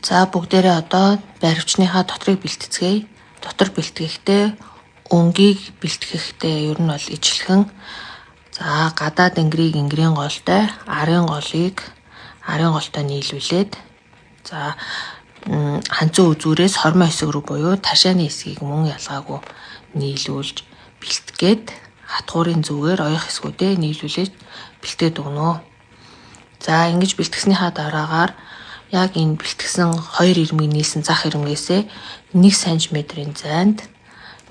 За бүгдээрээ одоо баривчныхаа дотрыг бэлтгэцгээе. Дотор бэлтгэхдээ өнгийг бэлтгэхдээ ер нь бол ижлэхэн. За гадаад ингрийн голтой арын голтой нийлүүлээд за ханцуу үзүүрээс хормой хэсэг рүү буюу ташааны хэсгийг мөн ялгаагүй нийлүүлж бэлтгээд хатгуурын зүгээр оёх хэсгүүдээ нийлүүлээд бэлтгээд өгнө. За ингэж бэлтгэснийхаа дараагаар яг энэ бэлтгэсэн 2 ирмэг нийлсэн зах ирмгээсээ 1 см-ийн зайд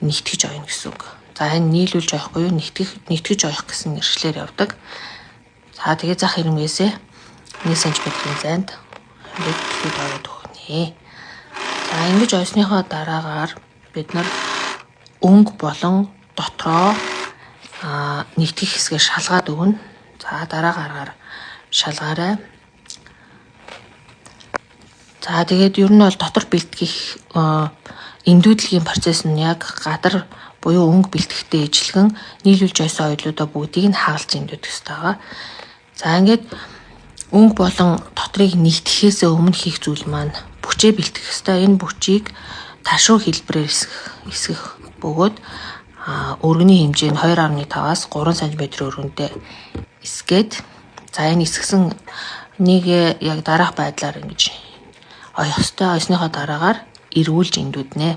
нэгтгэж ойно гэсэн үг. За энэ нийлүүлж ойх буюу нэгтгэж ойх гэсэн нэршлэр явдаг. За тэгээ зах ирмгээсээ 1 см-ийн зайд бэлтгэж ойд өгнө. За ингэж ойсныхоо дараагаар бид нар өнг болон дотроо нэгтгэх хэсгээ шалгаад өгнө. За дараагаар шалгаарай. За тэгээд ер нь бол дотор бэлтгэх эндүүдлэгийн процесс нь яг гадар буюу өнг бэлтгэхтэй ижилхэн нийлүүлж ойсон оюулуудаа бүгдийг нь хагалж эндүүдэх хэрэгтэй байгаа. За ингээд өнг болон дотрыг нэгтгэхээс өмнө хийх зүйл маань бүчээ бэлтгэх хэрэгтэй. Энэ бүчийг ташуу хэлбэрээр эсгэх бөгөөд өргөний хэмжээ нь 2.5-аас 3 см өргөнтэй эсгээд за энэ эсгсэн нэг яг дараах байдлаар ингэж ойх ёстой. Ойсныхоо дараагаар эргүүлж эндүүднэ.